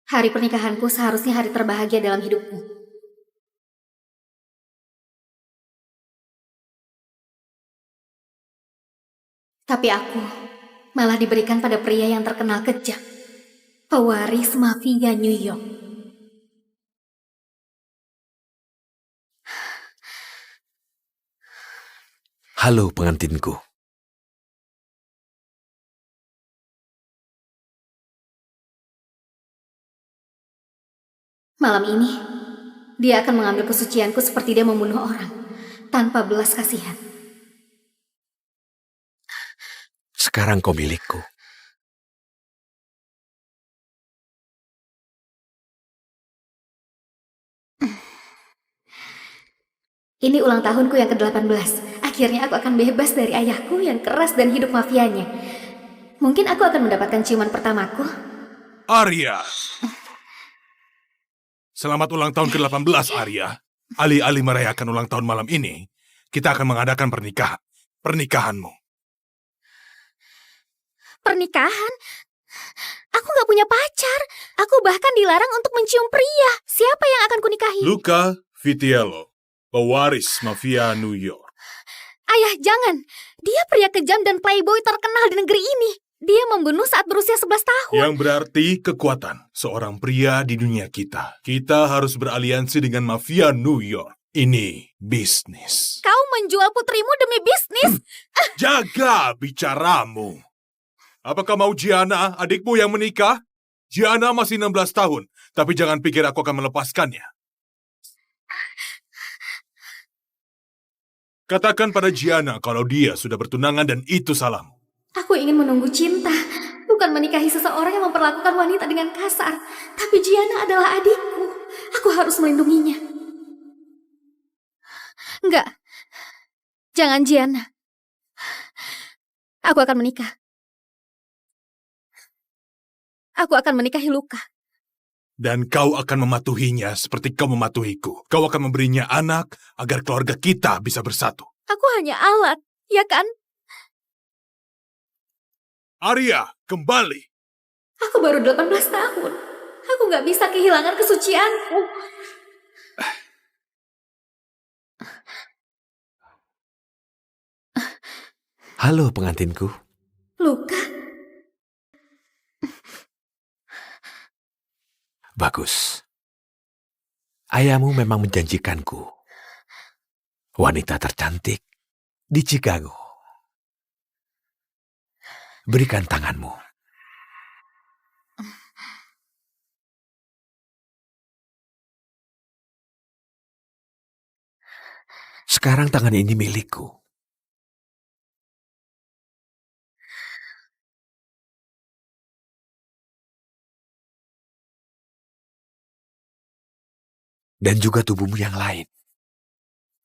Hari pernikahanku seharusnya hari terbahagia dalam hidupku. Tapi aku malah diberikan pada pria yang terkenal kejam, pewaris mafia New York. Halo pengantinku. Malam ini, dia akan mengambil kesucianku seperti dia membunuh orang, tanpa belas kasihan. Sekarang kau milikku. Ini ulang tahunku yang ke-18. Akhirnya aku akan bebas dari ayahku yang keras dan hidup mafianya. Mungkin aku akan mendapatkan ciuman pertamaku. Arya! Selamat ulang tahun ke-18, Arya. Alih-alih merayakan ulang tahun malam ini, kita akan mengadakan pernikahanmu. Pernikahan? Aku gak punya pacar. Aku bahkan dilarang untuk mencium pria. Siapa yang akan kunikahi? Luca Vitiello, pewaris mafia New York. Ayah, jangan. Dia pria kejam dan playboy terkenal di negeri ini. Dia membunuh saat berusia 11 tahun. Yang berarti kekuatan seorang pria di dunia kita. Kita harus beraliansi dengan mafia New York. Ini bisnis. Kau menjual putrimu demi bisnis? Jaga bicaramu. Apakah mau Gianna, adikmu yang menikah? Gianna masih 16 tahun, tapi jangan pikir aku akan melepaskannya. Katakan pada Gianna kalau dia sudah bertunangan dan itu salahmu. Aku ingin menunggu cinta, bukan menikahi seseorang yang memperlakukan wanita dengan kasar. Tapi Gianna adalah adikku. Aku harus melindunginya. Enggak. Jangan, Gianna. Aku akan menikah. Aku akan menikahi Luca. Dan kau akan mematuhinya seperti kau mematuhiku. Kau akan memberinya anak agar keluarga kita bisa bersatu. Aku hanya alat, ya kan? Arya, kembali. Aku baru 18 tahun. Aku gak bisa kehilangan kesucianku. Halo pengantinku. Luca? Bagus. Ayahmu memang menjanjikanku. Wanita tercantik di Chicago. Berikan tanganmu. Sekarang tangan ini milikku. Dan juga tubuhmu yang lain.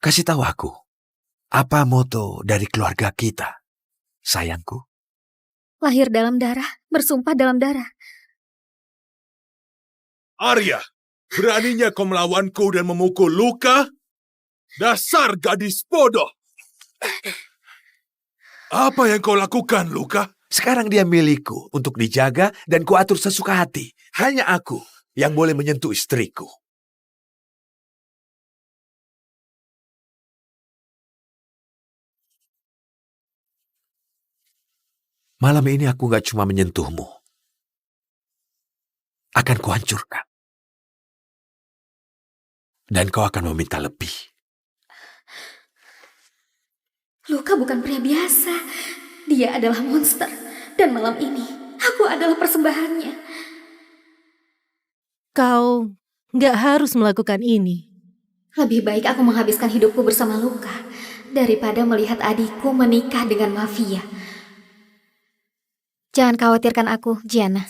Kasih tahu aku, apa moto dari keluarga kita, sayangku? Lahir dalam darah, bersumpah dalam darah. Arya, beraninya kau melawanku dan memukul Luca? Dasar gadis bodoh! Apa yang kau lakukan, Luca? Sekarang dia milikku untuk dijaga dan kuatur sesuka hati. Hanya aku yang boleh menyentuh istriku. Malam ini aku gak cuma menyentuhmu. Akan kuhancurkan. Dan kau akan meminta lebih. Luca bukan pria biasa. Dia adalah monster. Dan malam ini, aku adalah persembahannya. Kau gak harus melakukan ini. Lebih baik aku menghabiskan hidupku bersama Luca daripada melihat adikku menikah dengan mafia. Jangan khawatirkan aku, Gianna.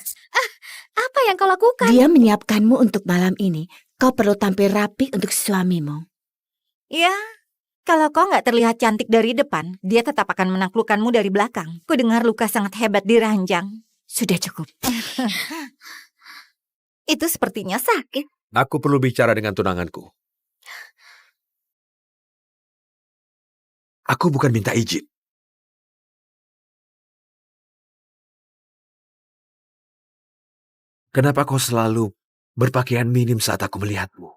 Apa yang kau lakukan? Dia menyiapkanmu untuk malam ini. Kau perlu tampil rapi untuk suamimu. Ya, kalau kau nggak terlihat cantik dari depan, dia tetap akan menaklukkanmu dari belakang. Kudengar Luca sangat hebat di ranjang. Sudah cukup. Itu sepertinya sakit. Aku perlu bicara dengan tunanganku. Aku bukan minta izin. Kenapa kau selalu berpakaian minim saat aku melihatmu.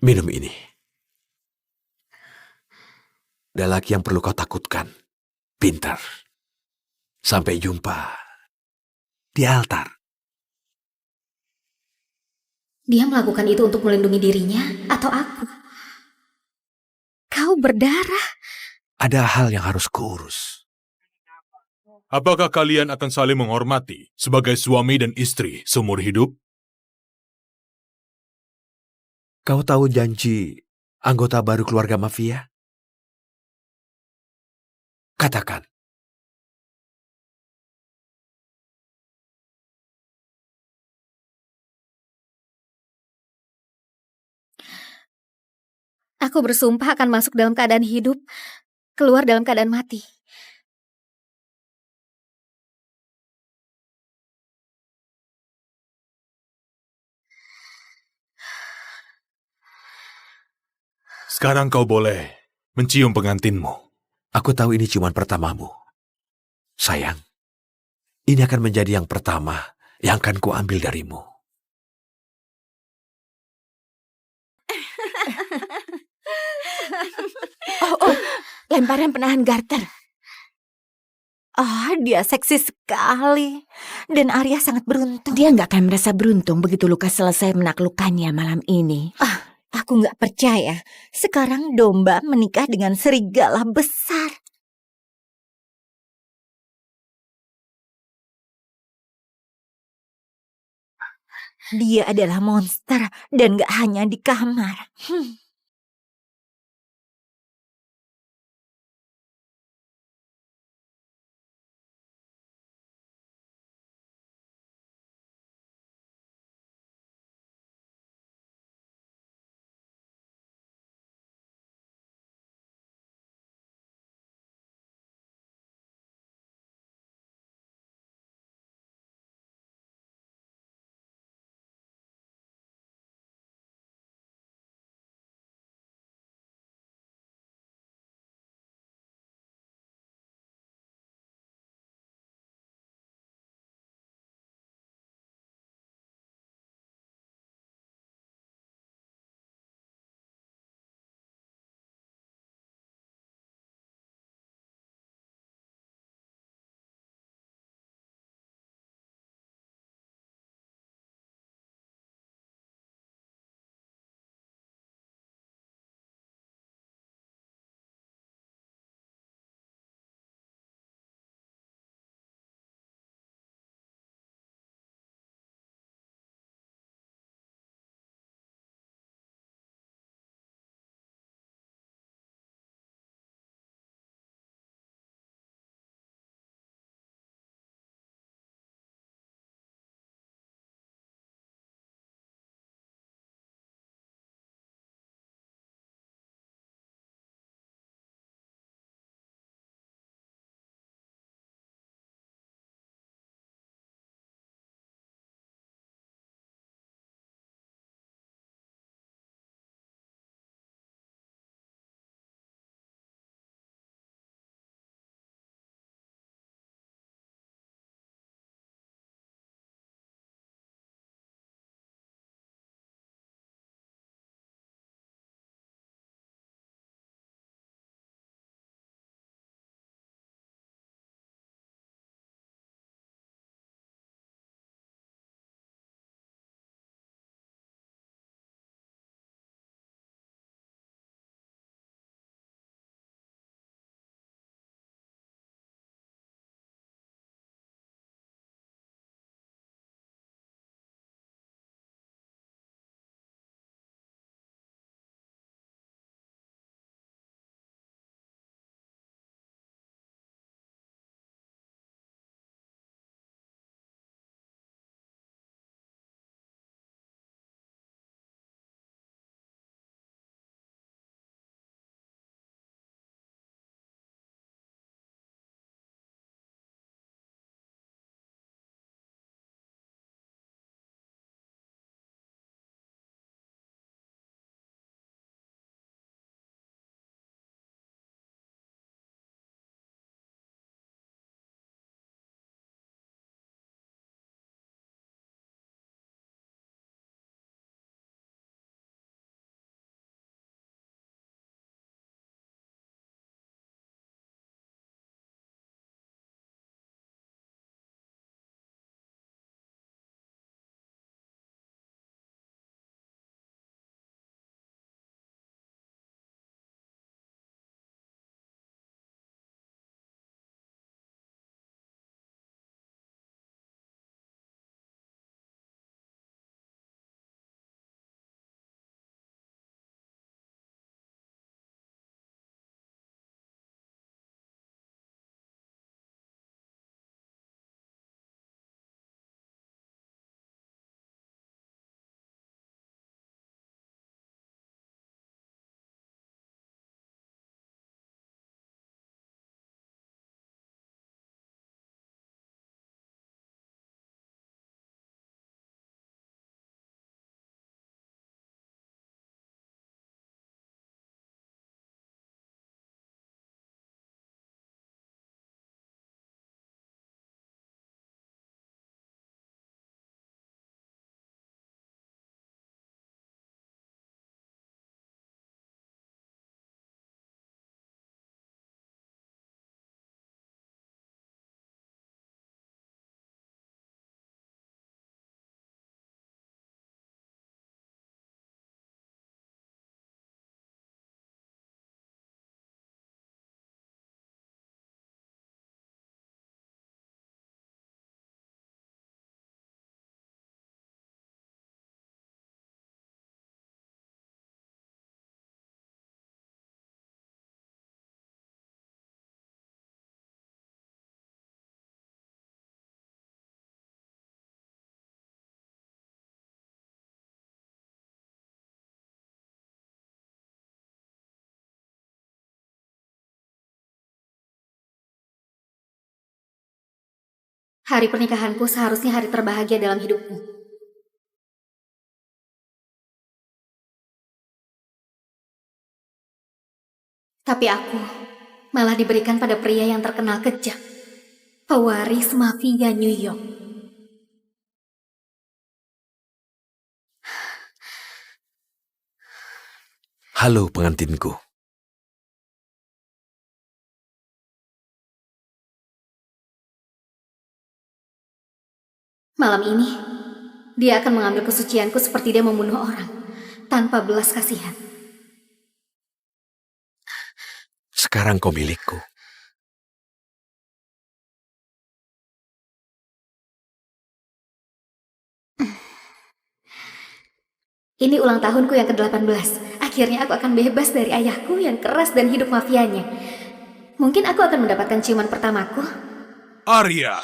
Minum ini. Ada laki yang perlu kau takutkan. Pintar. Sampai jumpa di altar. Dia melakukan itu untuk melindungi dirinya atau aku? Kau berdarah. Ada hal yang harus kuurus. Apakah kalian akan saling menghormati sebagai suami dan istri seumur hidup? Kau tahu janji anggota baru keluarga mafia? Katakan. Aku bersumpah akan masuk dalam keadaan hidup, keluar dalam keadaan mati. Sekarang kau boleh mencium pengantinmu. Aku tahu ini cuma pertamamu. Sayang, ini akan menjadi yang pertama yang akan kuambil darimu. Oh, lemparan penahan garter. Dia seksi sekali. Dan Arya sangat beruntung. Dia nggak akan merasa beruntung begitu Lukas selesai menaklukkannya malam ini. Aku nggak percaya. Sekarang domba menikah dengan serigala besar. Dia adalah monster dan nggak hanya di kamar. Hari pernikahanku seharusnya hari terbahagia dalam hidupku. Tapi aku malah diberikan pada pria yang terkenal kejam. Pewaris mafia New York. Halo pengantinku. Malam ini, dia akan mengambil kesucianku seperti dia membunuh orang, tanpa belas kasihan. Sekarang kau milikku. Ini ulang tahunku yang ke-18. Akhirnya aku akan bebas dari ayahku yang keras dan hidup mafianya. Mungkin aku akan mendapatkan ciuman pertamaku. Arya.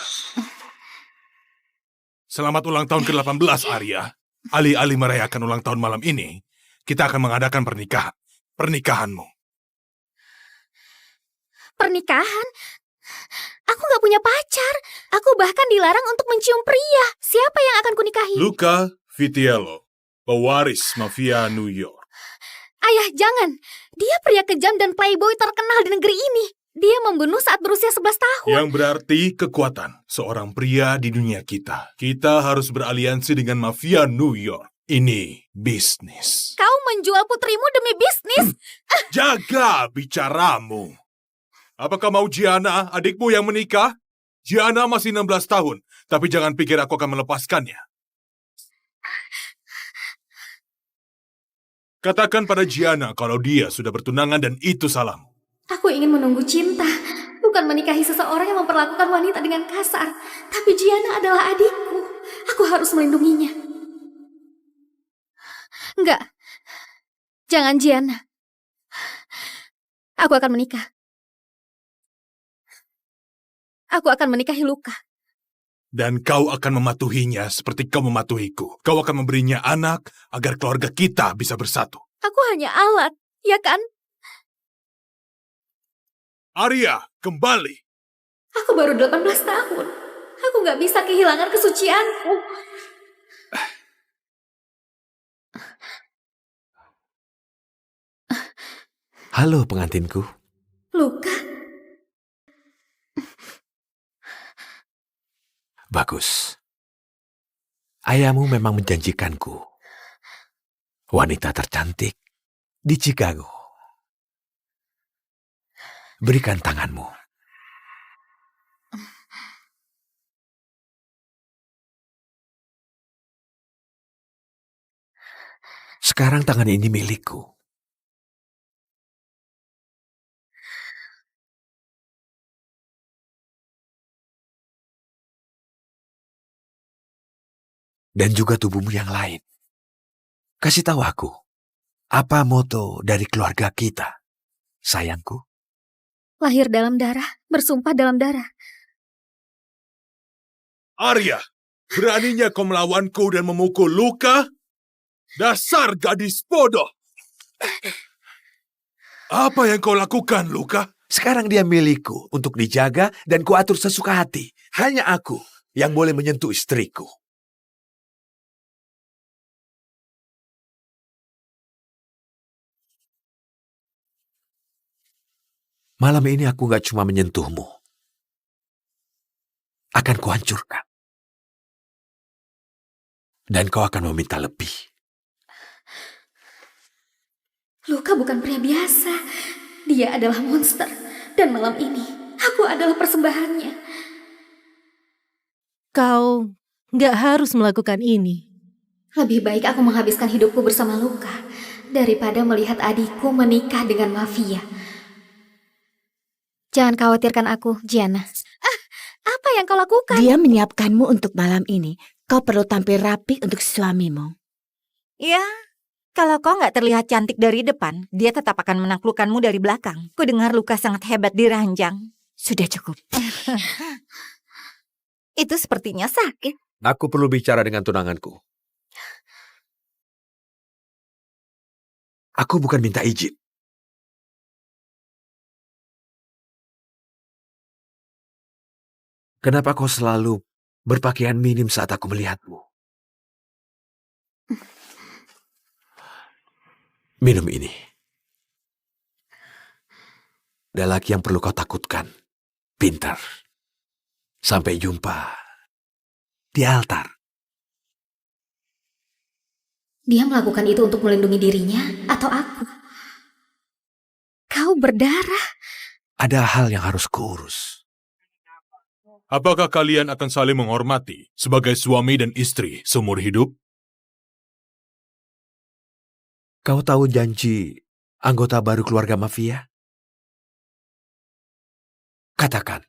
Selamat ulang tahun ke-18, Arya. Alih-alih merayakan ulang tahun malam ini, kita akan mengadakan pernikahanmu. Pernikahan? Aku gak punya pacar. Aku bahkan dilarang untuk mencium pria. Siapa yang akan kunikahi? Luca Vitiello, pewaris mafia New York. Ayah, jangan. Dia pria kejam dan playboy terkenal di negeri ini. Dia membunuh saat berusia 11 tahun. Yang berarti kekuatan seorang pria di dunia kita. Kita harus beraliansi dengan mafia New York. Ini bisnis. Kau menjual putrimu demi bisnis? Jaga bicaramu. Apakah mau Gianna, adikmu yang menikah? Gianna masih 16 tahun, tapi jangan pikir aku akan melepaskannya. Katakan pada Gianna kalau dia sudah bertunangan dan itu salahmu. Aku ingin menunggu cinta, bukan menikahi seseorang yang memperlakukan wanita dengan kasar. Tapi Gianna adalah adikku. Aku harus melindunginya. Enggak. Jangan, Gianna. Aku akan menikah. Aku akan menikahi Luca. Dan kau akan mematuhinya seperti kau mematuhiku. Kau akan memberinya anak agar keluarga kita bisa bersatu. Aku hanya alat, ya kan? Arya, kembali. Aku baru 18 tahun. Aku gak bisa kehilangan kesucianku. Halo pengantinku. Luca, Bagus. Ayahmu memang menjanjikanku. Wanita tercantik di Chicago. Berikan tanganmu. Sekarang tangan ini milikku. Dan juga tubuhmu yang lain. Kasih tahu aku, apa moto dari keluarga kita, sayangku? lahir dalam darah, bersumpah dalam darah. Arya, beraninya kau melawanku dan memukul Luca? Dasar gadis bodoh. Apa yang kau lakukan, Luca? Sekarang dia milikku untuk dijaga dan kuatur sesuka hati. Hanya aku yang boleh menyentuh istriku. Malam ini aku gak cuma menyentuhmu. Akan kuhancurkan. Dan kau akan meminta lebih. Luca bukan pria biasa. Dia adalah monster. Dan malam ini, aku adalah persembahannya. Kau nggak harus melakukan ini. Lebih baik aku menghabiskan hidupku bersama Luca daripada melihat adikku menikah dengan mafia. Jangan khawatirkan aku, Gianna. Apa yang kau lakukan? Dia menyiapkanmu untuk malam ini. Kau perlu tampil rapi untuk suamimu. Ya, kalau kau nggak terlihat cantik dari depan, dia tetap akan menaklukkanmu dari belakang. Kudengar Luka sangat hebat di ranjang. Sudah cukup. Itu sepertinya sakit. Aku perlu bicara dengan tunanganku. Aku bukan minta izin. Kenapa kau selalu berpakaian minim saat aku melihatmu. Minum ini. Ada laki yang perlu kau takutkan. Pintar. Sampai jumpa di altar. Dia melakukan itu untuk melindungi dirinya atau aku? Kau berdarah. Ada hal yang harus kuurus. Apakah kalian akan saling menghormati sebagai suami dan istri seumur hidup? Kau tahu janji anggota baru keluarga mafia? Katakan.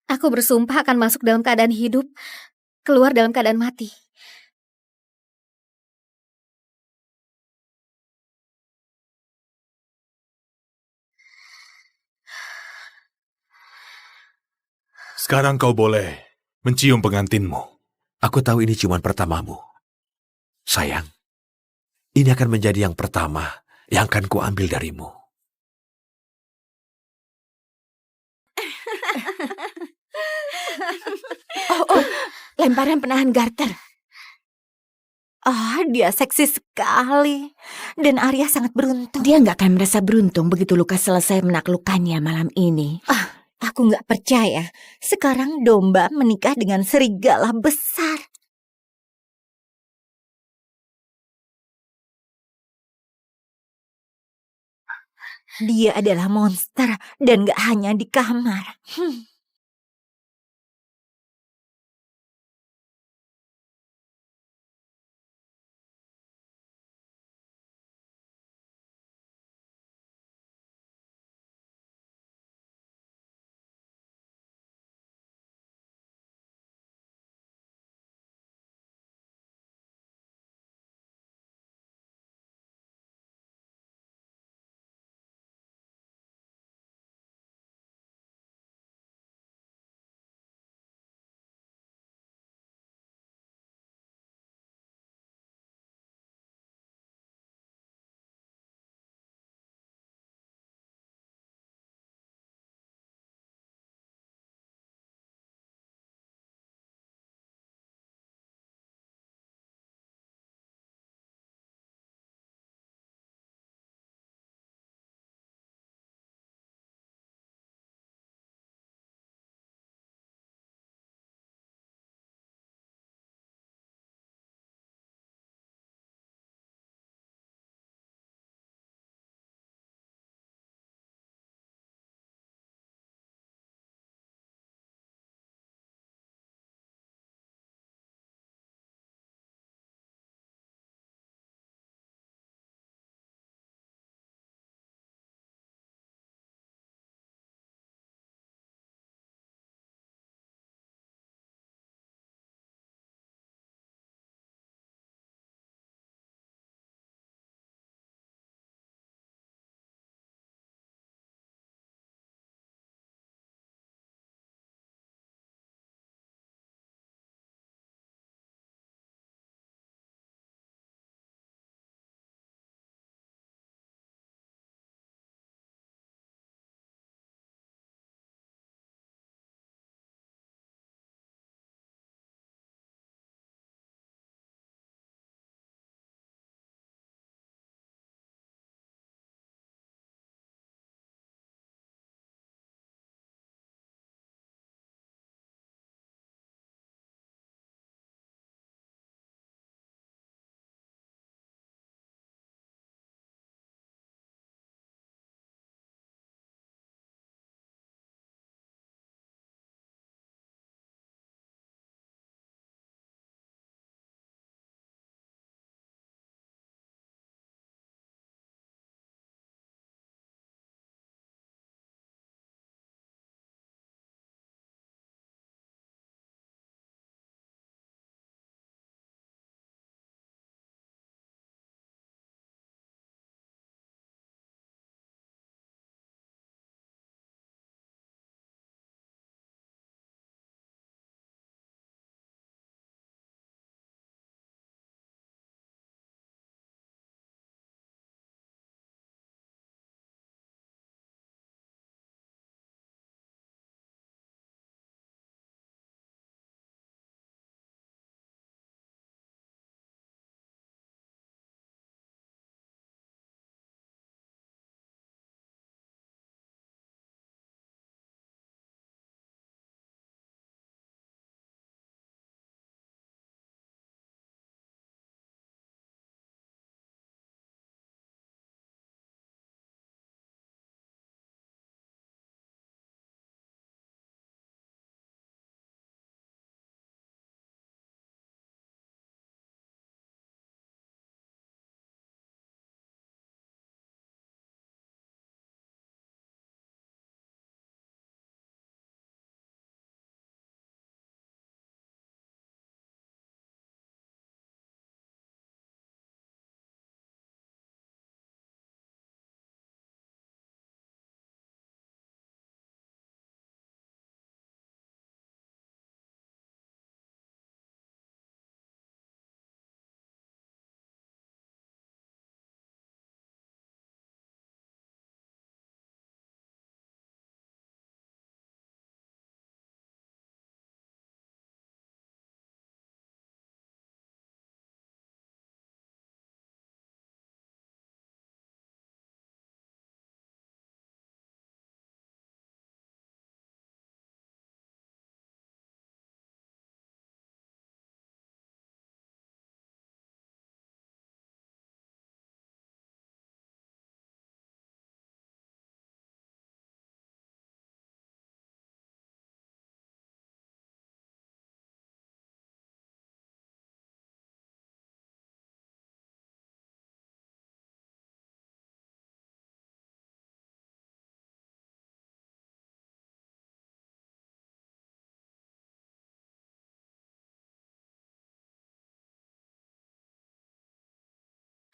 Aku bersumpah akan masuk dalam keadaan hidup, keluar dalam keadaan mati. Sekarang kau boleh mencium pengantinmu. Aku tahu ini cuma pertamamu. Sayang, ini akan menjadi yang pertama yang akan kuambil darimu. Oh, lemparan penahan garter. Dia seksi sekali. Dan Arya sangat beruntung. Dia nggak akan merasa beruntung begitu Lukas selesai menaklukkannya malam ini. Aku nggak percaya. Sekarang domba menikah dengan serigala besar. Dia adalah monster dan nggak hanya di kamar.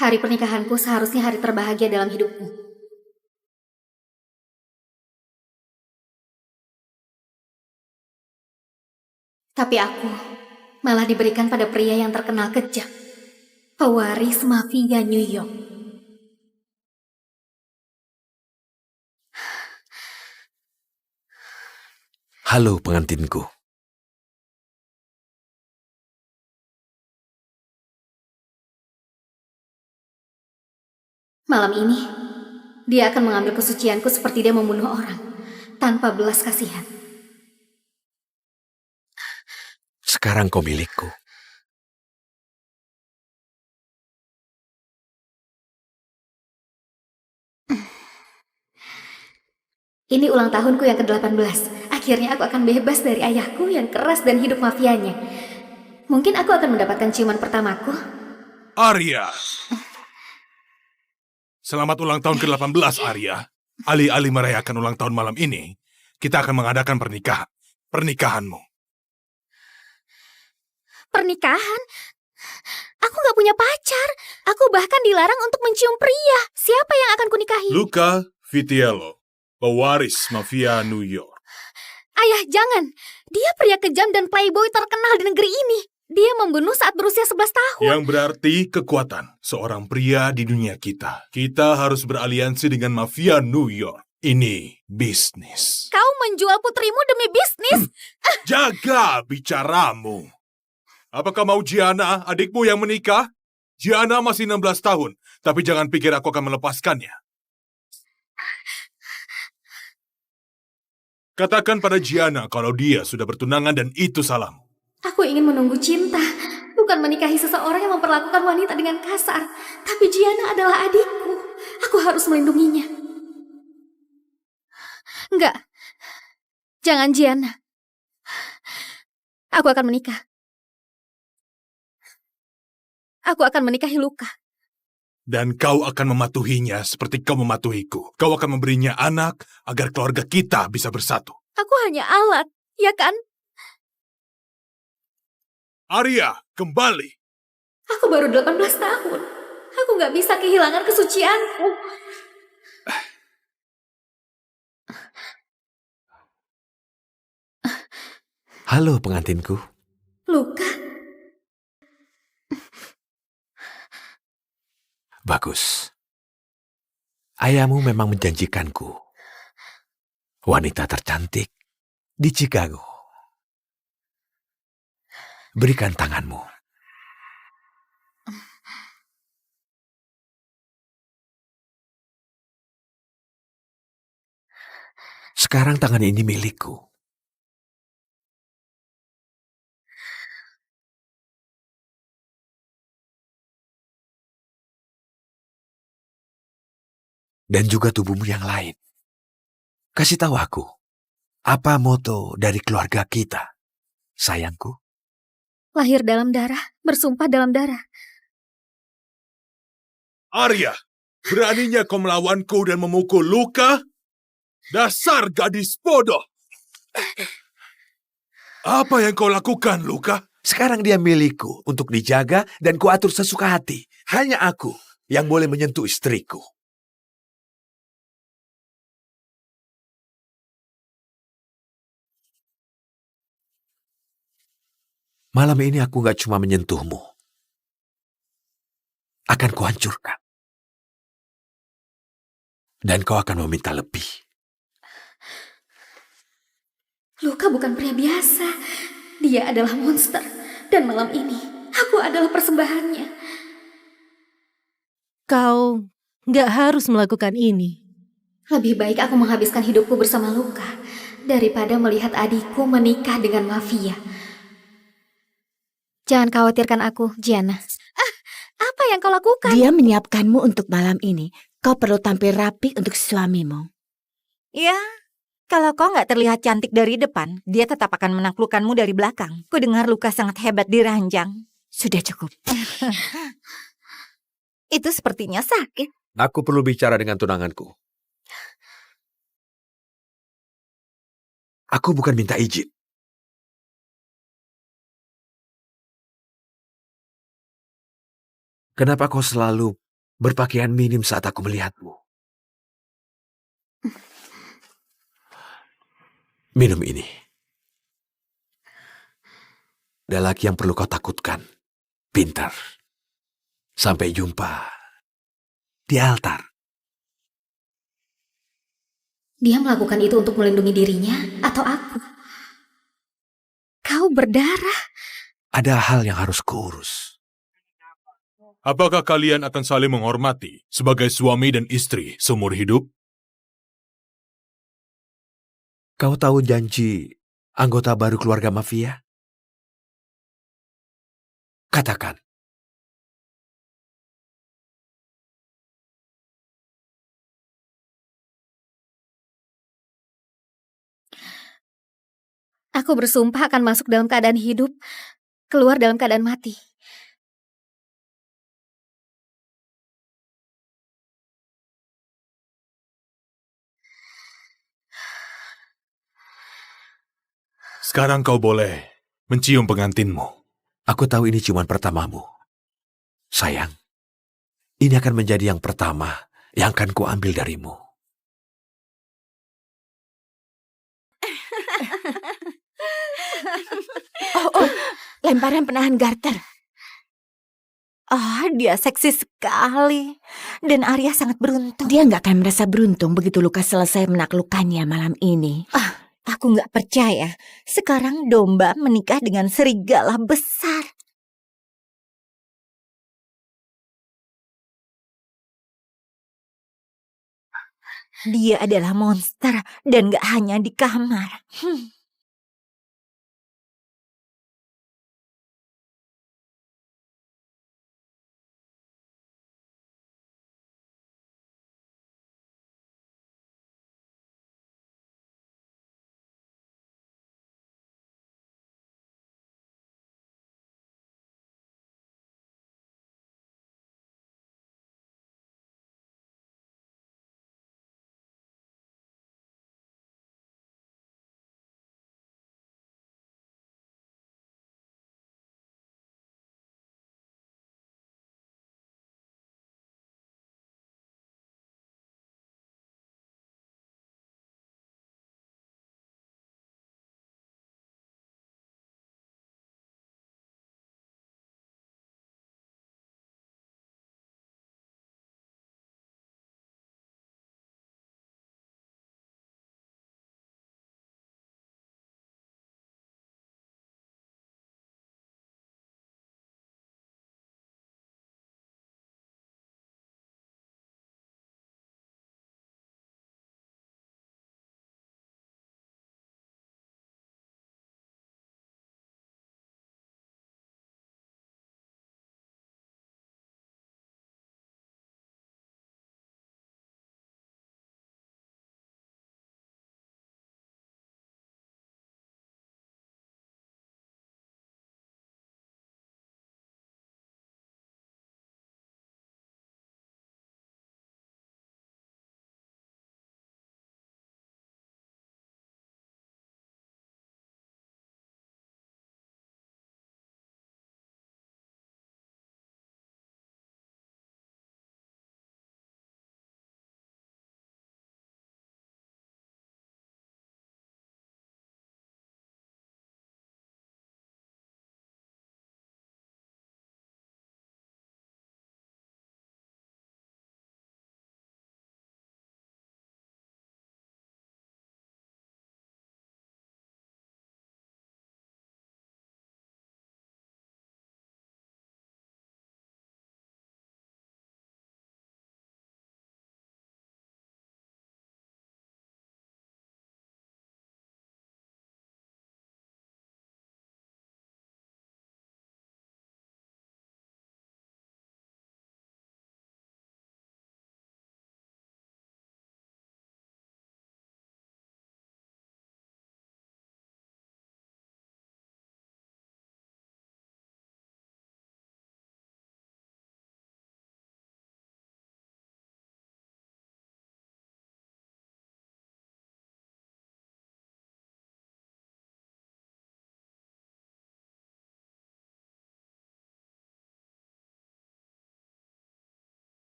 Hari pernikahanku seharusnya hari terbahagia dalam hidupku. Tapi aku malah diberikan pada pria yang terkenal kejam, pewaris mafia New York. Halo pengantinku. Malam ini, dia akan mengambil kesucianku seperti dia membunuh orang, tanpa belas kasihan. Sekarang kau milikku. Ini ulang tahunku yang ke-18. Akhirnya aku akan bebas dari ayahku yang keras dan hidup mafianya. Mungkin aku akan mendapatkan ciuman pertamaku. Arya! Selamat ulang tahun ke-18, Arya. Alih-alih merayakan ulang tahun malam ini, kita akan mengadakan pernikahanmu. Pernikahan? Aku gak punya pacar. Aku bahkan dilarang untuk mencium pria. Siapa yang akan kunikahi? Luca Vitiello, pewaris mafia New York. Ayah, jangan. Dia pria kejam dan playboy terkenal di negeri ini. Dia membunuh saat berusia 11 tahun. Yang berarti kekuatan seorang pria di dunia kita. Kita harus beraliansi dengan mafia New York. Ini bisnis. Kau menjual putrimu demi bisnis? Jaga bicaramu. Apakah mau Gianna, adikmu yang menikah? Gianna masih 16 tahun, tapi jangan pikir aku akan melepaskannya. Katakan pada Gianna kalau dia sudah bertunangan dan itu salahmu. Aku ingin menunggu cinta, bukan menikahi seseorang yang memperlakukan wanita dengan kasar. Tapi Gianna adalah adikku. Aku harus melindunginya. Enggak. Jangan, Gianna. Aku akan menikah. Aku akan menikahi Luca. Dan kau akan mematuhinya seperti kau mematuhiku. Kau akan memberinya anak agar keluarga kita bisa bersatu. Aku hanya alat, ya kan? Arya, kembali. Aku baru 18 tahun. Aku gak bisa kehilangan kesucianku. Halo pengantinku. Luca, Bagus. Ayahmu memang menjanjikanku. Wanita tercantik di Chicago. Berikan tanganmu. Sekarang tangan ini milikku. Dan juga tubuhmu yang lain. Kasih tahu aku, apa moto dari keluarga kita, sayangku? lahir dalam darah, bersumpah dalam darah. Arya, beraninya kau melawanku dan memukul Luca? Dasar gadis bodoh. Apa yang kau lakukan, Luca? Sekarang dia milikku untuk dijaga dan kuatur sesuka hati. Hanya aku yang boleh menyentuh istriku. Malam ini aku gak cuma menyentuhmu. Akan kuhancurkan. Dan kau akan meminta lebih. Luca bukan pria biasa. Dia adalah monster. Dan malam ini, aku adalah persembahannya. Kau nggak harus melakukan ini. Lebih baik aku menghabiskan hidupku bersama Luca daripada melihat adikku menikah dengan mafia. Jangan khawatirkan aku, Gianna. Apa yang kau lakukan? Dia menyiapkanmu untuk malam ini. Kau perlu tampil rapi untuk suamimu. Ya, kalau kau nggak terlihat cantik dari depan, dia tetap akan menaklukkanmu dari belakang. Kudengar Luka sangat hebat di ranjang. Sudah cukup. Itu sepertinya sakit. Aku perlu bicara dengan tunanganku. Aku bukan minta izin. Kenapa kau selalu berpakaian minim saat aku melihatmu. Minum ini. Ada laki yang perlu kau takutkan. Pintar. Sampai jumpa di altar. Dia melakukan itu untuk melindungi dirinya atau aku? Kau berdarah. Ada hal yang harus kuurus. Apakah kalian akan saling menghormati sebagai suami dan istri seumur hidup? Kau tahu janji anggota baru keluarga mafia? Katakan. Aku bersumpah akan masuk dalam keadaan hidup, keluar dalam keadaan mati. Sekarang kau boleh mencium pengantinmu. Aku tahu ini cuma pertamamu. Sayang, ini akan menjadi yang pertama yang akan kuambil darimu. Oh, lemparan penahan garter. Ah, dia seksi sekali. Dan Arya sangat beruntung. Dia nggak akan merasa beruntung begitu Lukas selesai menaklukkannya malam ini. Aku nggak percaya. Sekarang domba menikah dengan serigala besar. Dia adalah monster dan nggak hanya di kamar.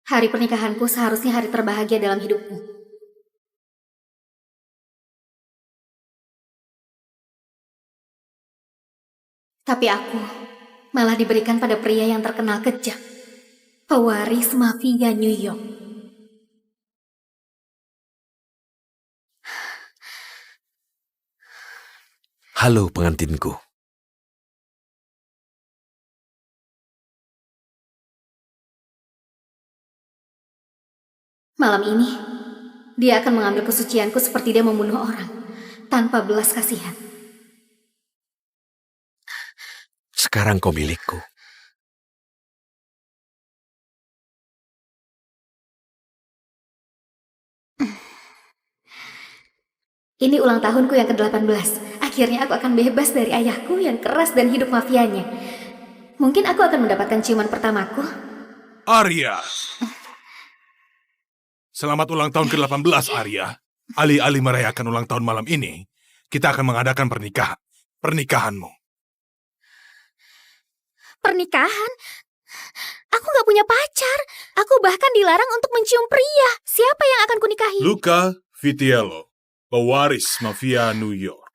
Hari pernikahanku seharusnya hari terbahagia dalam hidupku. Tapi aku malah diberikan pada pria yang terkenal kejam. Pewaris mafia New York. Halo pengantinku. Malam ini, dia akan mengambil kesucianku seperti dia membunuh orang, tanpa belas kasihan. Sekarang kau milikku. Ini ulang tahunku yang ke-18. Akhirnya aku akan bebas dari ayahku yang keras dan hidup mafianya. Mungkin aku akan mendapatkan ciuman pertamaku. Arya! Selamat ulang tahun ke-18, Arya. Alih-alih merayakan ulang tahun malam ini, kita akan mengadakan pernikahan. Pernikahanmu. Pernikahan? Aku gak punya pacar. Aku bahkan dilarang untuk mencium pria. Siapa yang akan kunikahi? Luca Vitiello, pewaris mafia New York.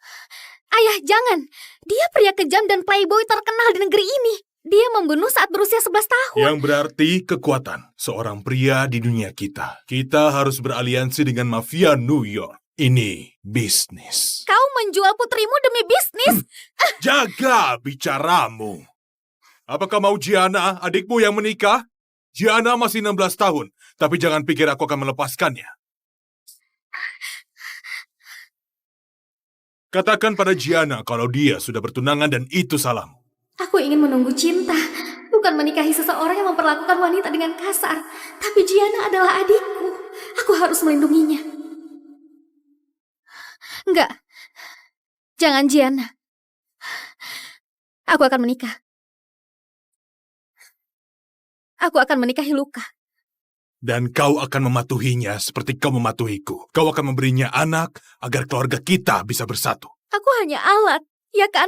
Ayah, jangan. Dia pria kejam dan playboy terkenal di negeri ini. Dia membunuh saat berusia 11 tahun. Yang berarti kekuatan seorang pria di dunia kita. Kita harus beraliansi dengan mafia New York. Ini bisnis. Kau menjual putrimu demi bisnis? Jaga bicaramu. Apakah mau Gianna, adikmu yang menikah? Gianna masih 16 tahun, tapi jangan pikir aku akan melepaskannya. Katakan pada Gianna kalau dia sudah bertunangan dan itu salahmu. Aku ingin menunggu cinta, bukan menikahi seseorang yang memperlakukan wanita dengan kasar. Tapi Gianna adalah adikku. Aku harus melindunginya. Enggak. Jangan, Gianna. Aku akan menikah. Aku akan menikahi Luca. Dan kau akan mematuhinya seperti kau mematuhiku. Kau akan memberinya anak agar keluarga kita bisa bersatu. Aku hanya alat, ya kan?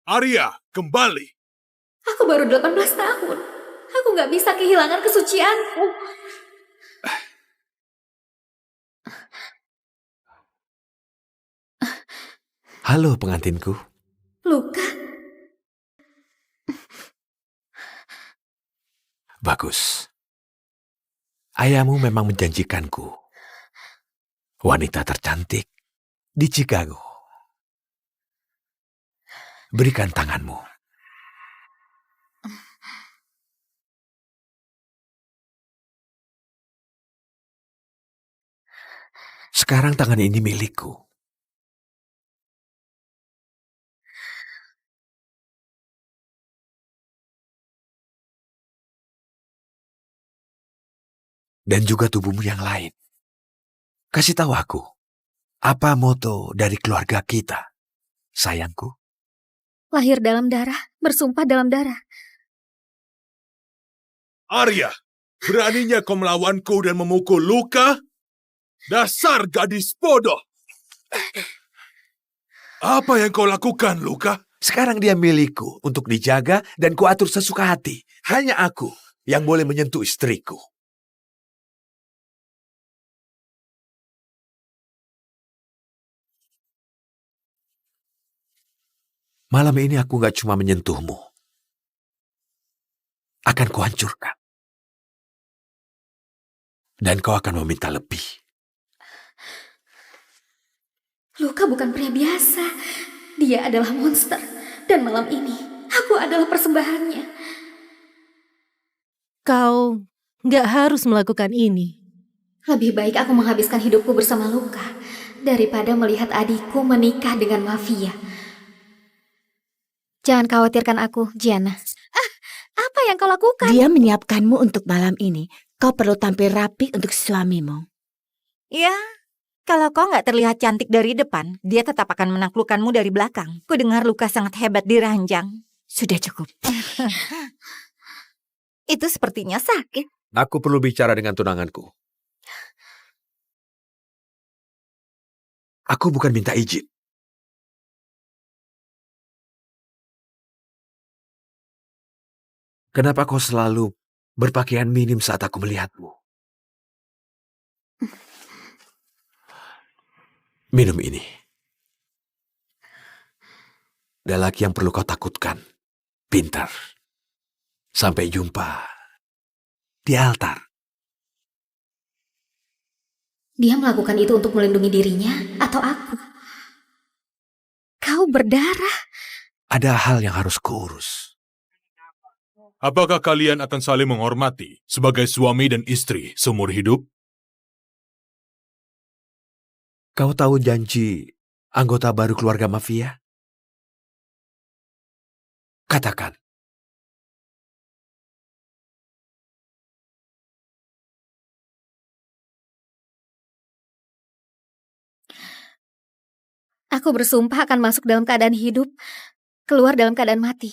Arya, kembali. Aku baru 18 tahun. Aku gak bisa kehilangan kesucianku. Halo pengantinku. Luca, Bagus. Ayahmu memang menjanjikanku. Wanita tercantik di Chicago. Berikan tanganmu. Sekarang tangan ini milikku. Dan juga tubuhmu yang lain. Kasih tahu aku, apa moto dari keluarga kita, sayangku? lahir dalam darah, bersumpah dalam darah. Arya, beraninya kau melawanku dan memukul Luca? Dasar gadis bodoh! Apa yang kau lakukan, Luca? Sekarang dia milikku untuk dijaga dan kuatur sesuka hati. Hanya aku yang boleh menyentuh istriku. Malam ini aku gak cuma menyentuhmu. Akan kuhancurkan. Dan kau akan meminta lebih. Luca bukan pria biasa. Dia adalah monster. Dan malam ini, aku adalah persembahannya. Kau nggak harus melakukan ini. Lebih baik aku menghabiskan hidupku bersama Luca daripada melihat adikku menikah dengan mafia. Jangan khawatirkan aku, Gianna. Apa yang kau lakukan? Dia menyiapkanmu untuk malam ini. Kau perlu tampil rapi untuk suamimu. Ya, kalau kau nggak terlihat cantik dari depan, dia tetap akan menaklukkanmu dari belakang. Kudengar Luka sangat hebat di ranjang. Sudah cukup. Itu sepertinya sakit. Aku perlu bicara dengan tunanganku. Aku bukan minta izin. Kenapa kau selalu berpakaian minim saat aku melihatmu. Minum ini. Lelaki yang perlu kau takutkan. Pintar. Sampai jumpa di altar. Dia melakukan itu untuk melindungi dirinya atau aku? Kau berdarah. Ada hal yang harus kuurus. Apakah kalian akan saling menghormati sebagai suami dan istri seumur hidup? Kau tahu janji anggota baru keluarga mafia? Katakan. Aku bersumpah akan masuk dalam keadaan hidup, keluar dalam keadaan mati.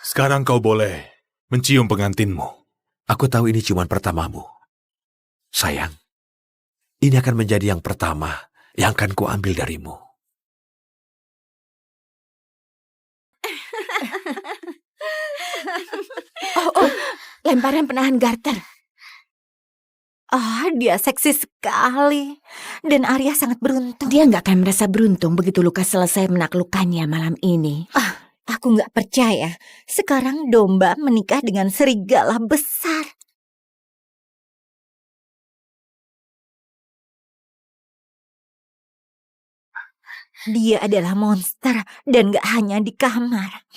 Sekarang kau boleh mencium pengantinmu. Aku tahu ini cuma pertamamu. Sayang, ini akan menjadi yang pertama yang akan kuambil darimu. Oh, lemparan penahan garter. Dia seksi sekali. Dan Arya sangat beruntung. Dia nggak akan merasa beruntung begitu Lukas selesai menaklukkannya malam ini. Aku nggak percaya. Sekarang domba menikah dengan serigala besar. Dia adalah monster dan nggak hanya di kamar.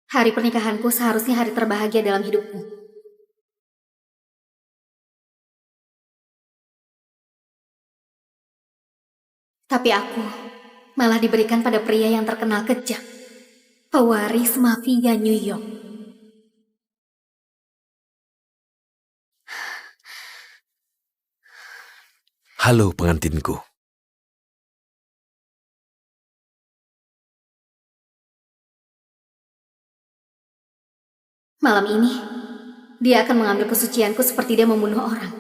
Hari pernikahanku seharusnya hari terbahagia dalam hidupku. Tapi aku malah diberikan pada pria yang terkenal kejam. Pewaris mafia New York. Halo pengantinku. Malam ini, dia akan mengambil kesucianku seperti dia membunuh orang,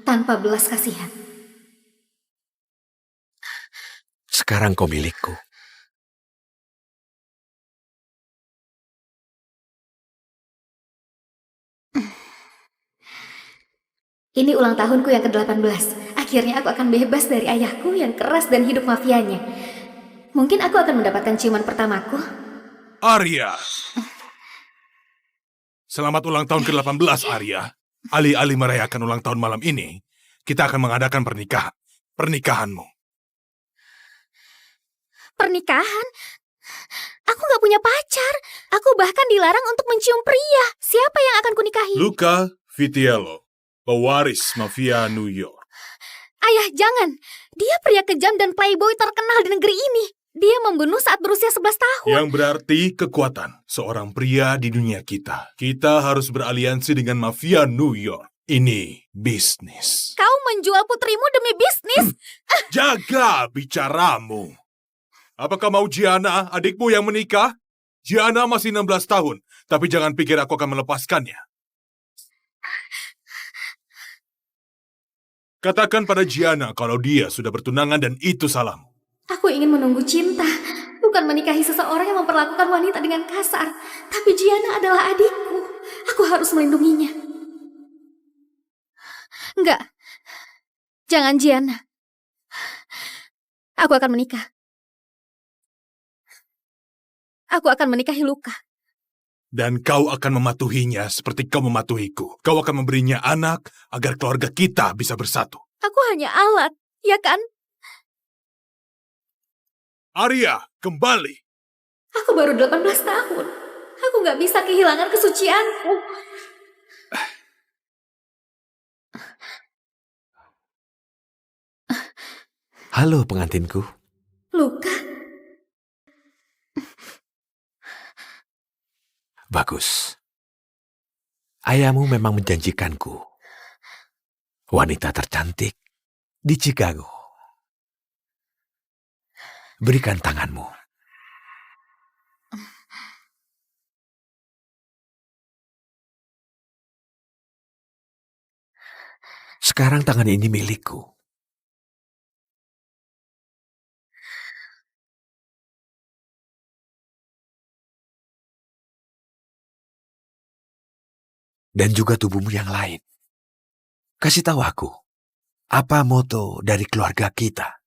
tanpa belas kasihan. Sekarang kau milikku. Ini ulang tahunku yang ke-18. Akhirnya aku akan bebas dari ayahku yang keras dan hidup mafianya. Mungkin aku akan mendapatkan ciuman pertamaku. Arya. Selamat ulang tahun ke-18, Arya. Alih-alih merayakan ulang tahun malam ini, kita akan mengadakan pernikahan. Pernikahanmu. Pernikahan? Aku gak punya pacar. Aku bahkan dilarang untuk mencium pria. Siapa yang akan kunikahi? Luca Vitiello, pewaris mafia New York. Ayah, jangan. Dia pria kejam dan playboy terkenal di negeri ini. Dia membunuh saat berusia 11 tahun. Yang berarti kekuatan seorang pria di dunia kita. Kita harus beraliansi dengan mafia New York. Ini bisnis. Kau menjual putrimu demi bisnis? Jaga bicaramu. Apakah mau Gianna, adikmu yang menikah? Gianna masih 16 tahun, tapi jangan pikir aku akan melepaskannya. Katakan pada Gianna kalau dia sudah bertunangan dan itu salahmu. Aku ingin menunggu cinta, bukan menikahi seseorang yang memperlakukan wanita dengan kasar. Tapi Gianna adalah adikku. Aku harus melindunginya. Enggak. Jangan Gianna. Aku akan menikah. Aku akan menikahi Luca. Dan kau akan mematuhinya seperti kau mematuhiku. Kau akan memberinya anak agar keluarga kita bisa bersatu. Aku hanya alat, ya kan? Arya, kembali. Aku baru 18 tahun. Aku gak bisa kehilangan kesucianku. Halo pengantinku. Luca, Bagus. Ayahmu memang menjanjikanku. Wanita tercantik di Chicago. Berikan tanganmu. Sekarang tangan ini milikku. Dan juga tubuhmu yang lain. Kasih tahu aku, apa moto dari keluarga kita,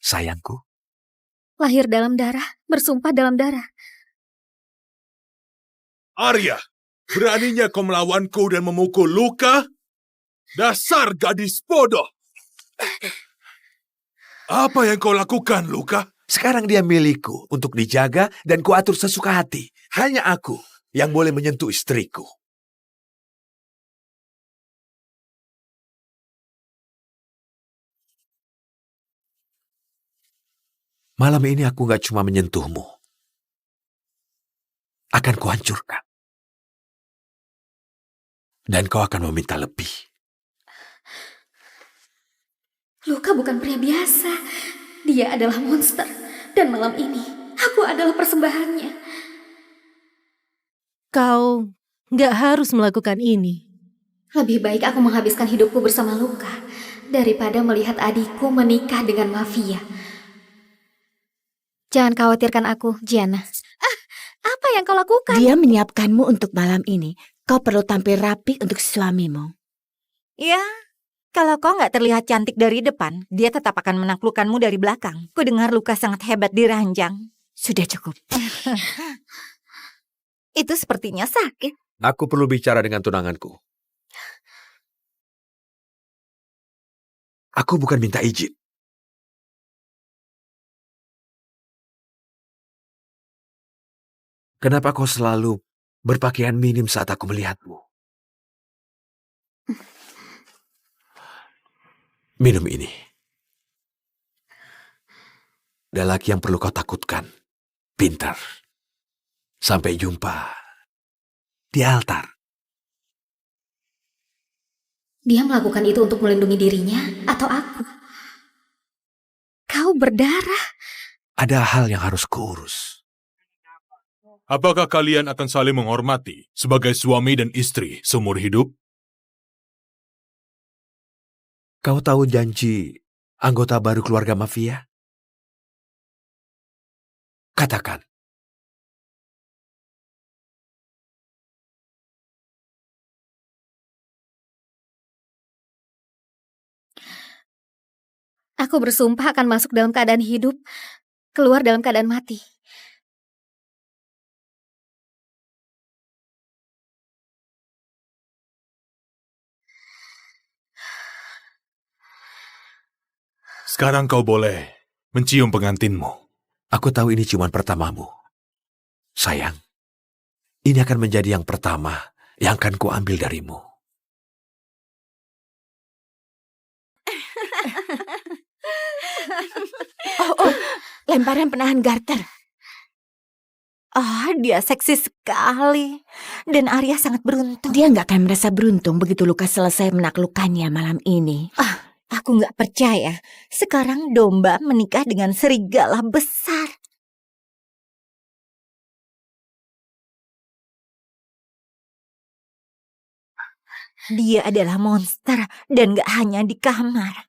sayangku? lahir dalam darah, bersumpah dalam darah. Arya, beraninya kau melawanku dan memukul Luca? Dasar gadis bodoh. Apa yang kau lakukan, Luca? Sekarang dia milikku untuk dijaga dan kuatur sesuka hati. Hanya aku yang boleh menyentuh istriku. Malam ini aku gak cuma menyentuhmu. Akan kuhancurkan. Dan kau akan meminta lebih. Luca bukan pria biasa. Dia adalah monster. Dan malam ini, aku adalah persembahannya. Kau nggak harus melakukan ini. Lebih baik aku menghabiskan hidupku bersama Luca daripada melihat adikku menikah dengan mafia. Jangan khawatirkan aku, Gianna. Apa yang kau lakukan? Dia menyiapkanmu untuk malam ini. Kau perlu tampil rapi untuk suamimu. Ya, kalau kau nggak terlihat cantik dari depan, dia tetap akan menaklukkanmu dari belakang. Kudengar Luka sangat hebat di ranjang. Sudah cukup. Itu sepertinya sakit. Aku perlu bicara dengan tunanganku. Aku bukan minta izin. Kenapa kau selalu berpakaian minim saat aku melihatmu. Minum ini. Lelaki yang perlu kau takutkan. Pintar. Sampai jumpa di altar. Dia melakukan itu untuk melindungi dirinya atau aku? Kau berdarah. Ada hal yang harus kuurus. Apakah kalian akan saling menghormati sebagai suami dan istri seumur hidup? Kau tahu janji anggota baru keluarga mafia? Katakan. Aku bersumpah akan masuk dalam keadaan hidup, keluar dalam keadaan mati. Sekarang kau boleh mencium pengantinmu. Aku tahu ini cuma pertamamu. Sayang, ini akan menjadi yang pertama yang akan kuambil darimu. Oh, lemparan penahan garter. Oh, dia seksi sekali. Dan Arya sangat beruntung. Dia nggak akan merasa beruntung begitu Lukas selesai menaklukkannya malam ini. Aku nggak percaya. Sekarang domba menikah dengan serigala besar. Dia adalah monster dan gak hanya di kamar.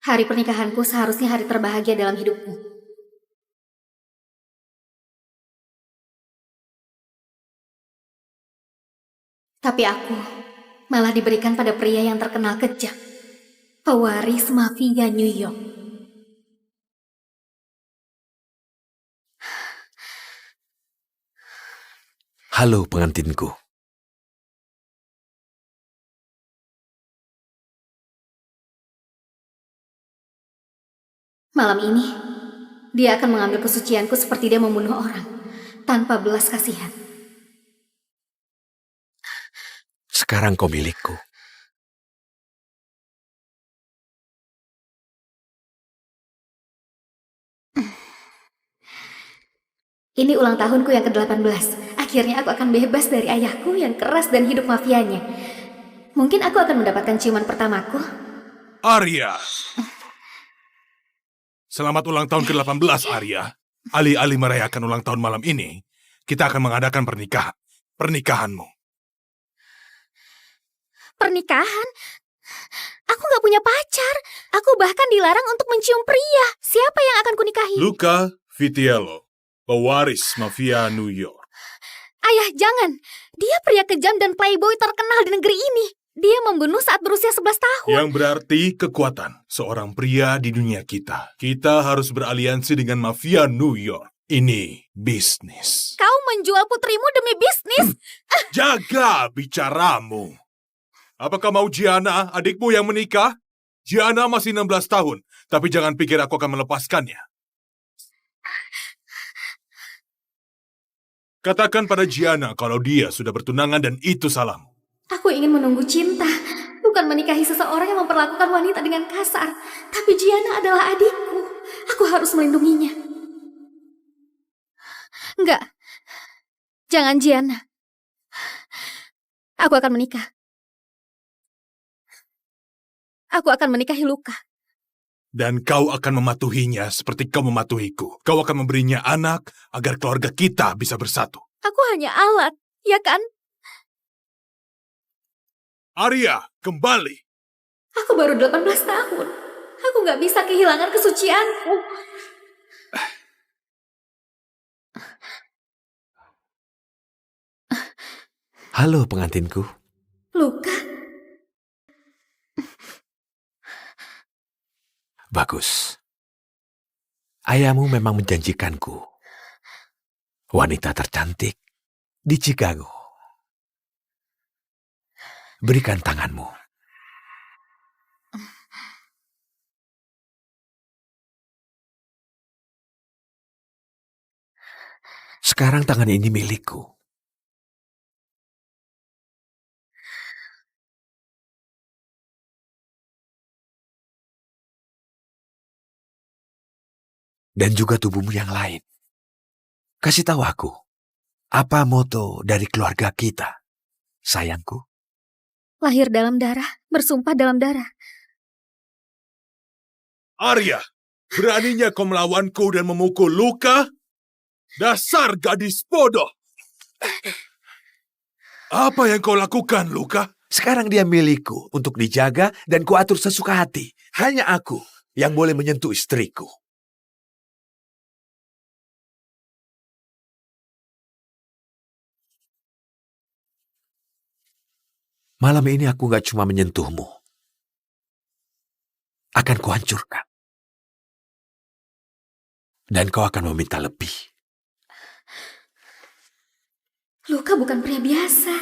Hari pernikahanku seharusnya hari terbahagia dalam hidupku. Tapi aku malah diberikan pada pria yang terkenal kejam, pewaris mafia New York. Halo pengantinku. Malam ini, dia akan mengambil kesucianku seperti dia membunuh orang, tanpa belas kasihan. Sekarang kau milikku. Ini ulang tahunku yang ke-18. Akhirnya aku akan bebas dari ayahku yang keras dan hidup mafianya. Mungkin aku akan mendapatkan ciuman pertamaku. Arya! Selamat ulang tahun ke-18, Arya. Alih-alih merayakan ulang tahun malam ini, kita akan mengadakan pernikahanmu. Pernikahan? Aku gak punya pacar. Aku bahkan dilarang untuk mencium pria. Siapa yang akan kunikahi? Luca Vitiello, pewaris mafia New York. Ayah, jangan. Dia pria kejam dan playboy terkenal di negeri ini. Dia membunuh saat berusia 11 tahun. Yang berarti kekuatan seorang pria di dunia kita. Kita harus beraliansi dengan mafia New York. Ini bisnis. Kau menjual putrimu demi bisnis? Jaga bicaramu. Apakah mau Gianna, adikmu yang menikah? Gianna masih 16 tahun, tapi jangan pikir aku akan melepaskannya. Katakan pada Gianna kalau dia sudah bertunangan dan itu salahmu. Aku ingin menunggu cinta, bukan menikahi seseorang yang memperlakukan wanita dengan kasar. Tapi Gianna adalah adikku. Aku harus melindunginya. Enggak. Jangan, Gianna. Aku akan menikah. Aku akan menikahi Luca. Dan kau akan mematuhinya seperti kau mematuhiku. Kau akan memberinya anak agar keluarga kita bisa bersatu. Aku hanya alat, ya kan? Arya, kembali. Aku baru 18 tahun. Aku gak bisa kehilangan kesucianku. Halo pengantinku. Luca, Bagus. Ayahmu memang menjanjikanku. Wanita tercantik di Chicago. Berikan tanganmu. Sekarang tangan ini milikku. Dan juga tubuhmu yang lain. Kasih tahu aku, apa moto dari keluarga kita, sayangku? lahir dalam darah, bersumpah dalam darah. Arya, beraninya kau melawanku dan memukul Luca? Dasar gadis bodoh. Apa yang kau lakukan, Luca? Sekarang dia milikku untuk dijaga dan kuatur sesuka hati. Hanya aku yang boleh menyentuh istriku. Malam ini aku gak cuma menyentuhmu. Akan kuhancurkan. Dan kau akan meminta lebih. Luca bukan pria biasa.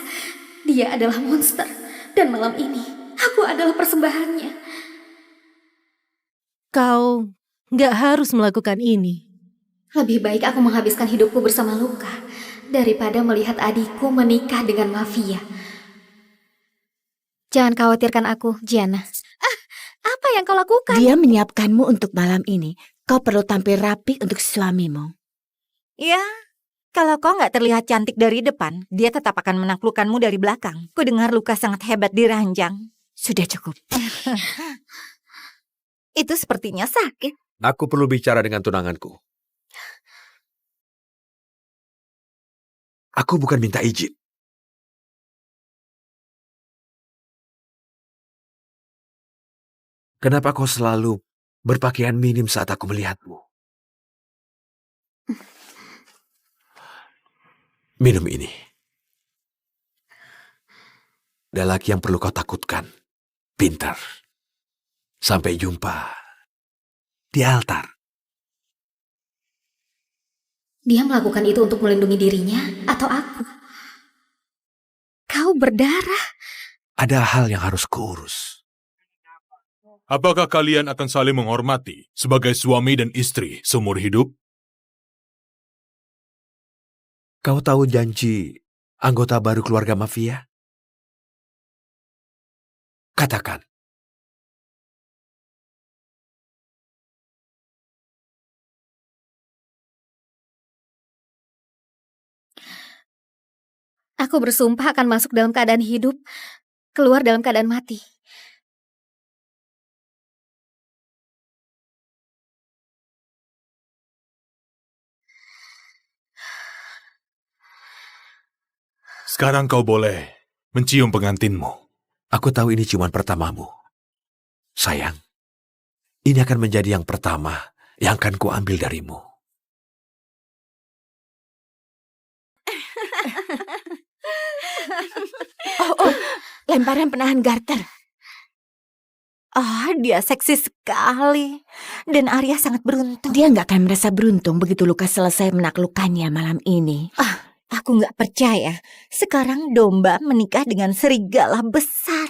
Dia adalah monster. Dan malam ini, aku adalah persembahannya. Kau nggak harus melakukan ini. Lebih baik aku menghabiskan hidupku bersama Luca daripada melihat adikku menikah dengan mafia. Jangan khawatirkan aku, Gianna. Apa yang kau lakukan? Dia menyiapkanmu untuk malam ini. Kau perlu tampil rapi untuk suamimu. Ya, kalau kau nggak terlihat cantik dari depan, dia tetap akan menaklukkanmu dari belakang. Kudengar Luka sangat hebat di ranjang. Sudah cukup. Itu sepertinya sakit. Aku perlu bicara dengan tunanganku. Aku bukan minta izin. Kenapa kau selalu berpakaian minim saat aku melihatmu. Minum ini. Ada laki yang perlu kau takutkan. Pintar. Sampai jumpa di altar. Dia melakukan itu untuk melindungi dirinya atau aku? Kau berdarah. Ada hal yang harus kuurus. Apakah kalian akan saling menghormati sebagai suami dan istri seumur hidup? Kau tahu janji anggota baru keluarga mafia? Katakan. Aku bersumpah akan masuk dalam keadaan hidup, keluar dalam keadaan mati. Sekarang kau boleh mencium pengantinmu. Aku tahu ini ciuman pertamamu. Sayang, ini akan menjadi yang pertama yang akan kuambil darimu. Oh, lemparan penahan garter. Ah, dia seksi sekali. Dan Arya sangat beruntung. Dia nggak akan merasa beruntung begitu Lukas selesai menaklukkannya malam ini. Aku nggak percaya. Sekarang domba menikah dengan serigala besar.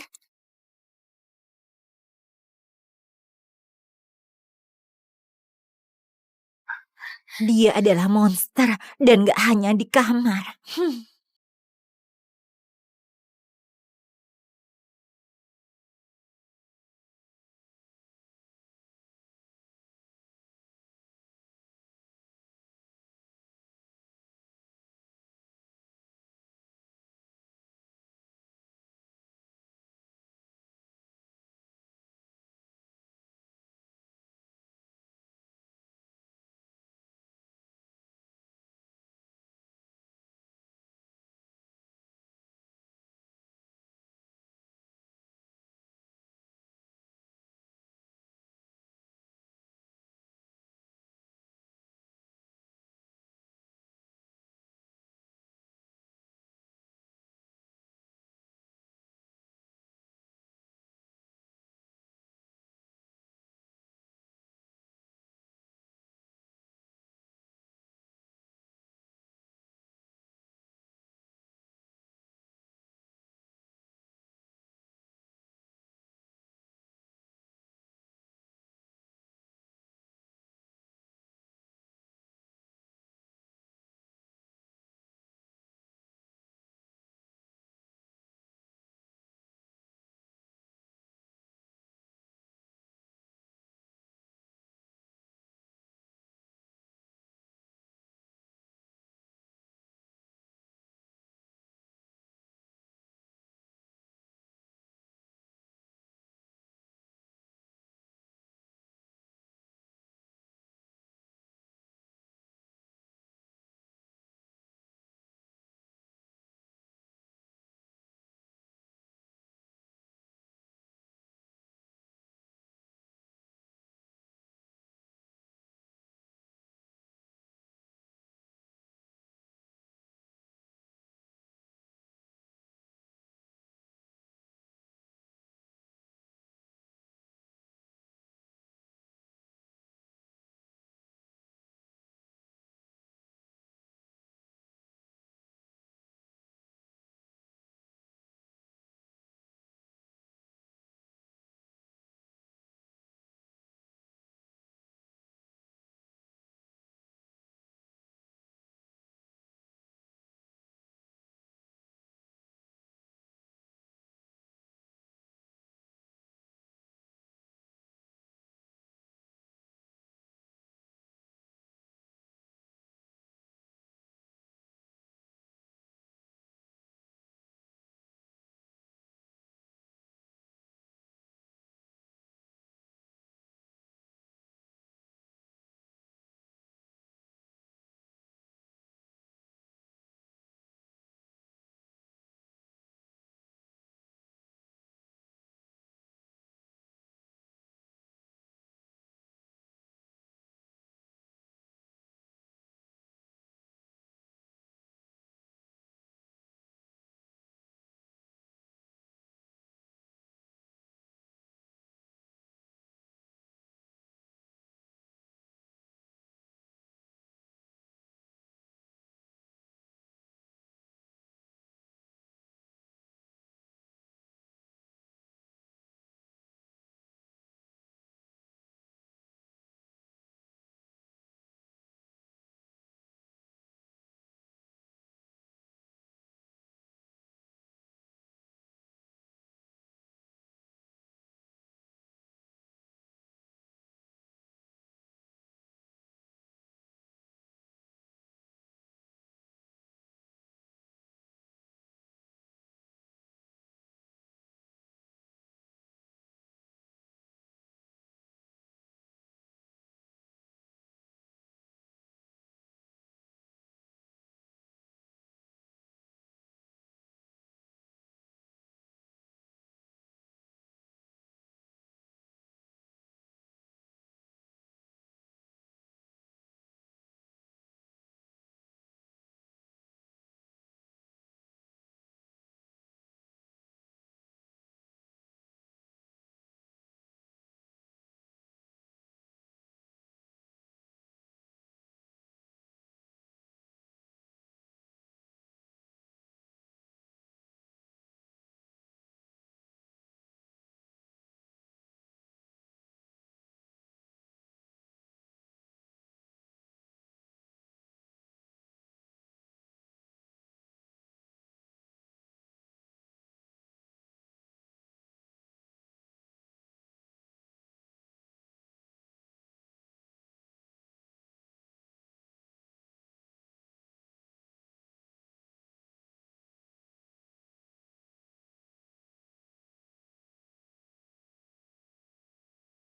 Dia adalah monster dan nggak hanya di kamar.